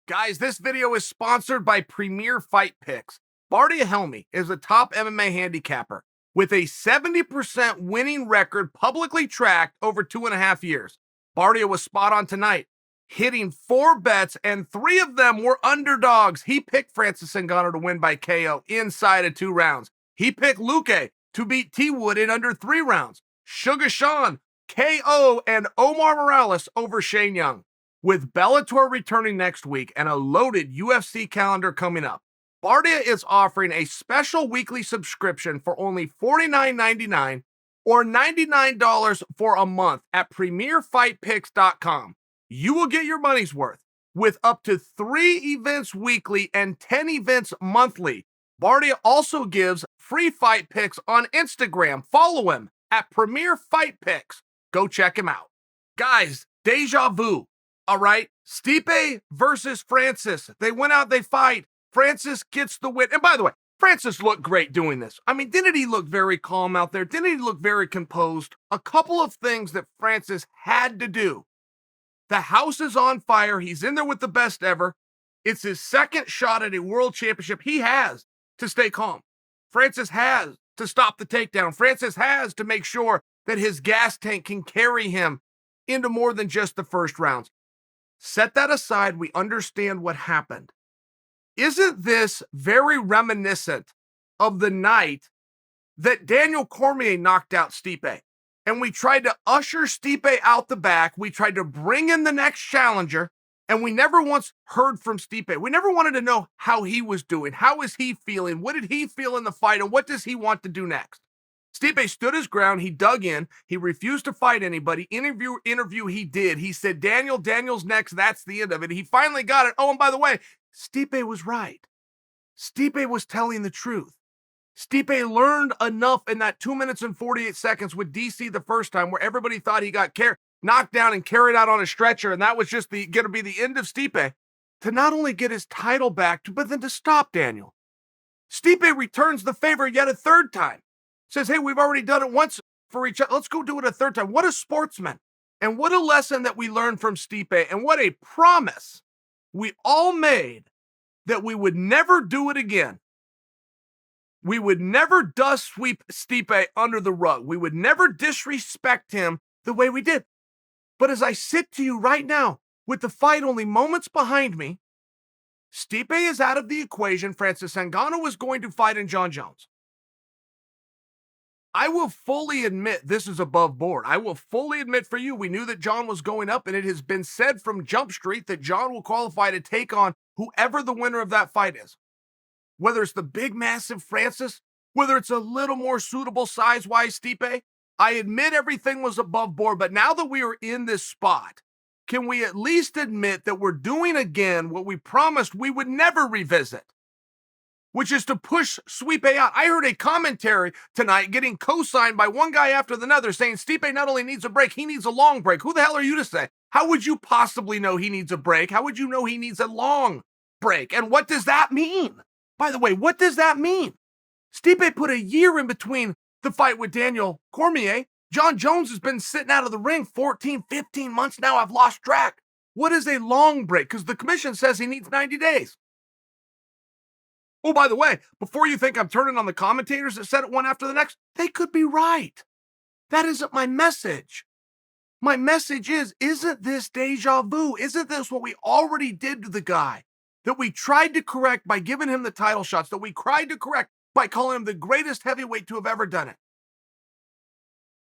Guys, this video is sponsored by Premier Fight Picks. Bardia Helmy is a top MMA handicapper with a 70% winning record publicly tracked over 2.5 years. Bardia was spot on tonight, hitting 4 bets, and 3 of them were underdogs. He picked Francis Ngannou to win by KO inside of 2 rounds. He picked Luque to beat T. Wood in under 3 rounds. Sugar Sean, KO, and Omar Morales over Shane Young. With Bellator returning next week and a loaded UFC calendar coming up, Bardia is offering a special weekly subscription for only $49.99 or $99 for a month at PremierFightPicks.com. You will get your money's worth with up to 3 events weekly and 10 events monthly. Bardia also gives free fight picks on Instagram. Follow him at Premier Fight Picks. Go check him out. Guys, deja vu. All right, Stipe versus Francis. They went out, they fight. Francis gets the win. And by the way, Francis looked great doing this. I mean, didn't he look very calm out there? Didn't he look very composed? A couple of things that Francis had to do. The house is on fire. He's in there with the best ever. It's his second shot at a world championship. He has to stay calm. Francis has to stop the takedown. Francis has to make sure that his gas tank can carry him into more than just the first rounds. Set that aside, we understand what happened. Isn't this very reminiscent of the night that Daniel Cormier knocked out Stipe? And we tried to usher Stipe out the back. We tried to bring in the next challenger, and we never once heard from Stipe. We never wanted to know how he was doing. How is he feeling? What did he feel in the fight, and what does he want to do next? Stipe stood his ground. He dug in. He refused to fight anybody. Interview he did. He said, Daniel's next. That's the end of it. He finally got it. Oh, and by the way, Stipe was right. Stipe was telling the truth. Stipe learned enough in that 2 minutes and 48 seconds with DC the first time where everybody thought he got knocked down and carried out on a stretcher, and that was just going to be the end of Stipe, to not only get his title back, but then to stop Daniel. Stipe returns the favor yet a third time. Says, hey, we've already done it once for each other. Let's go do it a third time. What a sportsman. And what a lesson that we learned from Stipe. And what a promise we all made that we would never do it again. We would never dust sweep Stipe under the rug. We would never disrespect him the way we did. But as I sit to you right now, with the fight only moments behind me, Stipe is out of the equation. Francis Ngannou is going to fight in Jon Jones. I will fully admit this is above board. I will fully admit for you, we knew that Jon was going up, and it has been said from Jump Street that Jon will qualify to take on whoever the winner of that fight is. Whether it's the big, massive Francis, whether it's a little more suitable size-wise Stipe, I admit everything was above board, but now that we are in this spot, can we at least admit that we're doing again what we promised we would never revisit? Which is to push Stipe out. I heard a commentary tonight getting co-signed by one guy after another saying Stipe not only needs a break, he needs a long break. Who the hell are you to say? How would you possibly know he needs a break? How would you know he needs a long break? And what does that mean? By the way, what does that mean? Stipe put a year in between the fight with Daniel Cormier. Jon Jones has been sitting out of the ring 14, 15 months now. I've lost track. What is a long break? Because the commission says he needs 90 days. Oh, by the way, before you think I'm turning on the commentators that said it one after the next, they could be right. That isn't my message. My message is, isn't this deja vu? Isn't this what we already did to the guy? That we tried to correct by giving him the title shots, that we tried to correct by calling him the greatest heavyweight to have ever done it.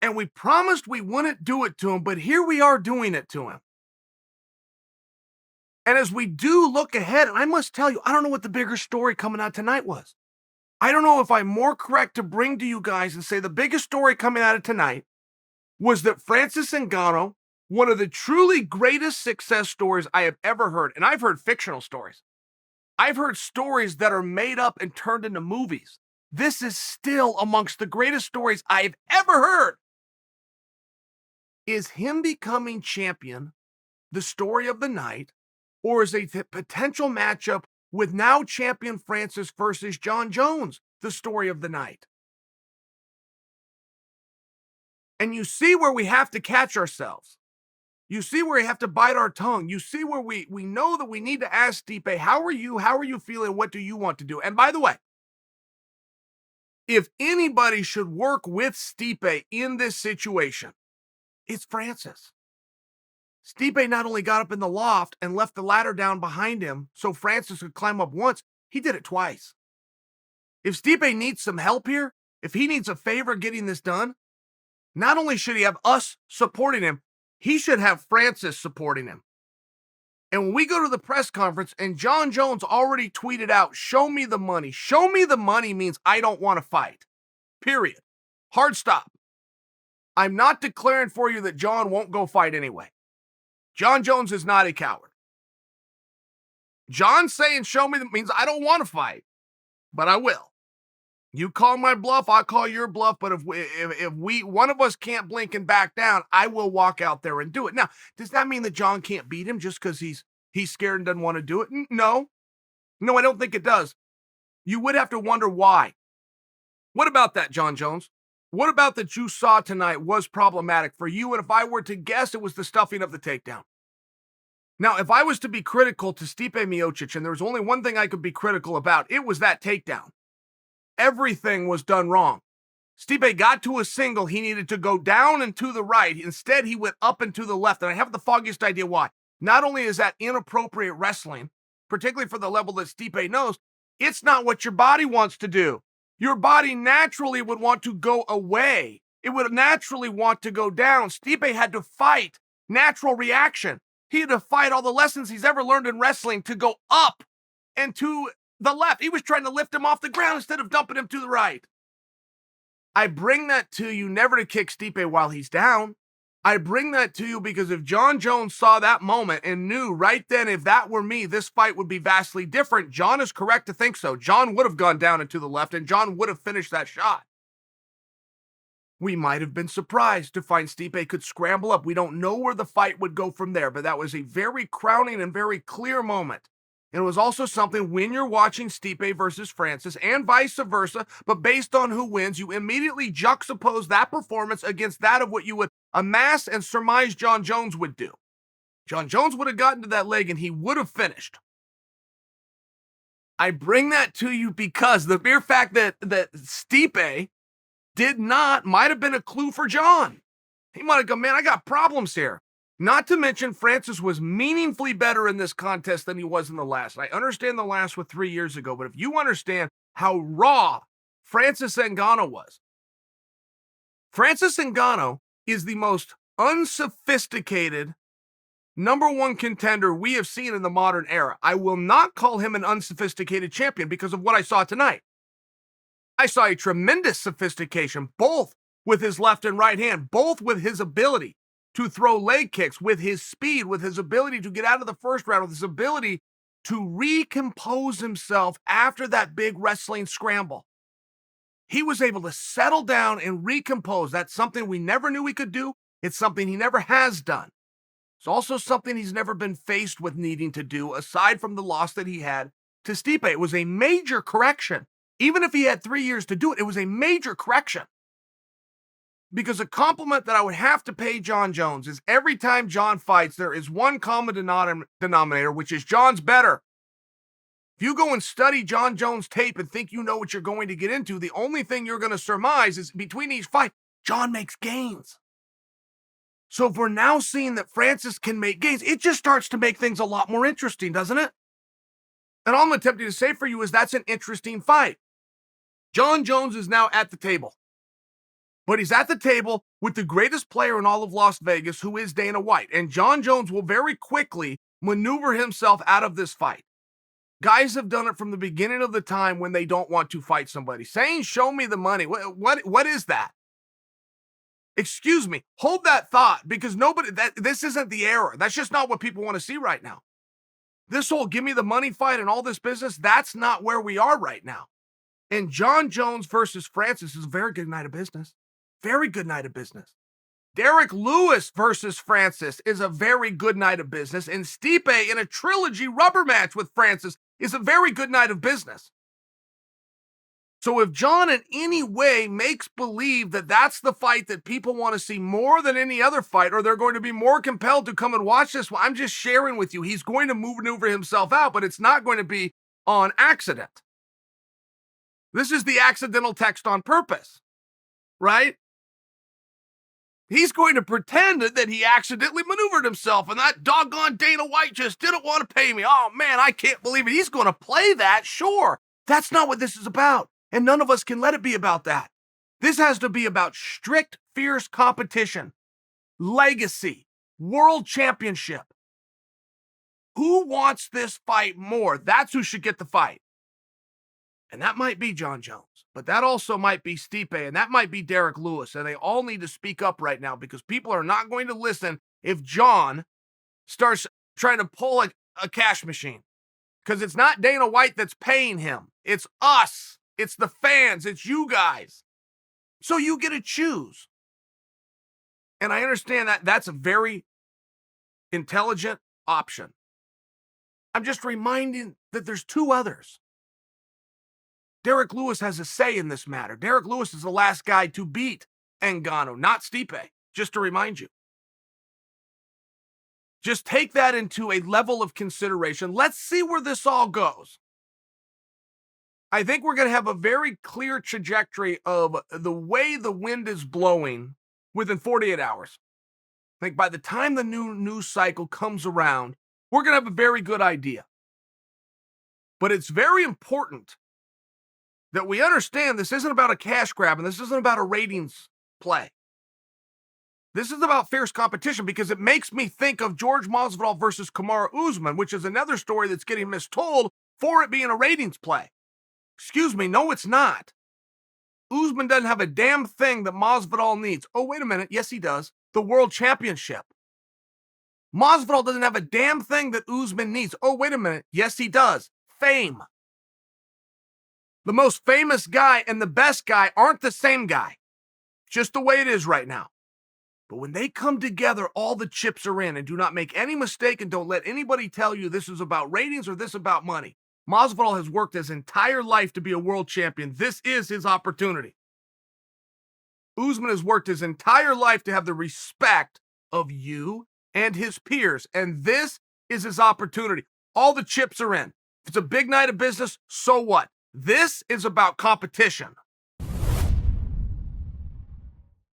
And we promised we wouldn't do it to him, but here we are doing it to him. And as we do look ahead, and I must tell you, I don't know what the bigger story coming out tonight was. I don't know if I'm more correct to bring to you guys and say the biggest story coming out of tonight was that Francis Ngannou, one of the truly greatest success stories I have ever heard, and I've heard fictional stories. I've heard stories that are made up and turned into movies. This is still amongst the greatest stories I've ever heard. Is him becoming champion the story of the night? Or is a potential matchup with now champion Francis versus Jon Jones the story of the night? And you see where we have to catch ourselves. You see where we have to bite our tongue. You see where we know that we need to ask Stipe, how are you? How are you feeling? What do you want to do? And by the way, if anybody should work with Stipe in this situation, it's Francis. Stipe not only got up in the loft and left the ladder down behind him so Francis could climb up once, he did it twice. If Stipe needs some help here, if he needs a favor getting this done, not only should he have us supporting him, he should have Francis supporting him. And when we go to the press conference and Jon Jones already tweeted out, show me the money. Show me the money means I don't want to fight. Period. Hard stop. I'm not declaring for you that Jon won't go fight anyway. Jon Jones is not a coward. Jon saying show me means I don't want to fight, but I will. You call my bluff, I'll call your bluff, but if we one of us can't blink and back down, I will walk out there and do it. Now, does that mean that Jon can't beat him just because he's scared and doesn't want to do it? No. No, I don't think it does. You would have to wonder why. What about that, Jon Jones? What about that you saw tonight was problematic for you? And if I were to guess, it was the stuffing of the takedown. Now, if I was to be critical to Stipe Miocic, and there was only one thing I could be critical about, it was that takedown. Everything was done wrong. Stipe got to a single. He needed to go down and to the right. Instead, he went up and to the left. And I have the foggiest idea why. Not only is that inappropriate wrestling, particularly for the level that Stipe knows, it's not what your body wants to do. Your body naturally would want to go away. It would naturally want to go down. Stipe had to fight natural reaction. He had to fight all the lessons he's ever learned in wrestling to go up and to the left. He was trying to lift him off the ground instead of dumping him to the right. I bring that to you never to kick Stipe while he's down. I bring that to you because if Jon Jones saw that moment and knew right then if that were me, this fight would be vastly different, Jon is correct to think so. Jon would have gone down and to the left, and Jon would have finished that shot. We might have been surprised to find Stipe could scramble up. We don't know where the fight would go from there, but that was a very crowning and very clear moment. And it was also something when you're watching Stipe versus Francis and vice versa, but based on who wins, you immediately juxtapose that performance against that of what you would amass and surmise Jon Jones would do. Jon Jones would have gotten to that leg and he would have finished. I bring that to you because the mere fact that Stipe did not might have been a clue for Jon. He might have gone, man, I got problems here. Not to mention, Francis was meaningfully better in this contest than he was in the last. I understand the last was 3 years ago, but if you understand how raw Francis Ngannou was, Francis Ngannou is the most unsophisticated number one contender we have seen in the modern era. I will not call him an unsophisticated champion because of what I saw tonight. I saw a tremendous sophistication, both with his left and right hand, both with his ability to throw leg kicks, with his speed, with his ability to get out of the first round, with his ability to recompose himself after that big wrestling scramble. He was able to settle down and recompose. That's something we never knew he could do. It's something he never has done. It's also something he's never been faced with needing to do, aside from the loss that he had to Stipe. It was a major correction. Even if he had 3 years to do it, it was a major correction. Because a compliment that I would have to pay Jon Jones is every time Jon fights, there is one common denominator, which is Jon's better. If you go and study Jon Jones tape and think you know what you're going to get into, the only thing you're going to surmise is between each fight, Jon makes gains. So if we're now seeing that Francis can make gains, it just starts to make things a lot more interesting, doesn't it? And all I'm attempting to say for you is that's an interesting fight. Jon Jones is now at the table. But he's at the table with the greatest player in all of Las Vegas, who is Dana White. And Jon Jones will very quickly maneuver himself out of this fight. Guys have done it from the beginning of the time when they don't want to fight somebody. Saying, show me the money. What is that? Excuse me. Hold that thought, because this isn't the era. That's just not what people want to see right now. This whole give me the money fight and all this business, that's not where we are right now. And Jon Jones versus Francis is a very good night of business. Very good night of business. Derek Lewis versus Francis is a very good night of business. And Stipe in a trilogy rubber match with Francis is a very good night of business. So if John in any way makes believe that that's the fight that people want to see more than any other fight, or they're going to be more compelled to come and watch this, well, I'm just sharing with you. He's going to maneuver himself out, but it's not going to be on accident. This is the accidental text on purpose, right? He's going to pretend that he accidentally maneuvered himself and that doggone Dana White just didn't want to pay me. Oh man, I can't believe it. He's going to play that, sure. That's not what this is about. And none of us can let it be about that. This has to be about strict, fierce competition, legacy, world championship. Who wants this fight more? That's who should get the fight. And that might be John Jones, but that also might be Stipe, and that might be Derek Lewis. And they all need to speak up right now because people are not going to listen if John starts trying to pull a cash machine. Because it's not Dana White that's paying him. It's us. It's the fans. It's you guys. So you get to choose. And I understand that that's a very intelligent option. I'm just reminding that there's two others. Derek Lewis has a say in this matter. Derek Lewis is the last guy to beat Ngannou, not Stipe, just to remind you. Just take that into a level of consideration. Let's see where this all goes. I think we're going to have a very clear trajectory of the way the wind is blowing within 48 hours. I think by the time the new news cycle comes around, we're going to have a very good idea. But it's very important that we understand this isn't about a cash grab and this isn't about a ratings play. This is about fierce competition because it makes me think of George Masvidal versus Kamaru Usman, which is another story that's getting mistold for it being a ratings play. Excuse me, no, it's not. Usman doesn't have a damn thing that Masvidal needs. Oh, wait a minute. Yes, he does. The world championship. Masvidal doesn't have a damn thing that Usman needs. Oh, wait a minute. Yes, he does. Fame. The most famous guy and the best guy aren't the same guy. Just the way it is right now. But when they come together, all the chips are in. And do not make any mistake and don't let anybody tell you this is about ratings or this about money. Masvidal has worked his entire life to be a world champion. This is his opportunity. Usman has worked his entire life to have the respect of you and his peers. And this is his opportunity. All the chips are in. If it's a big night of business, so what? This is about competition.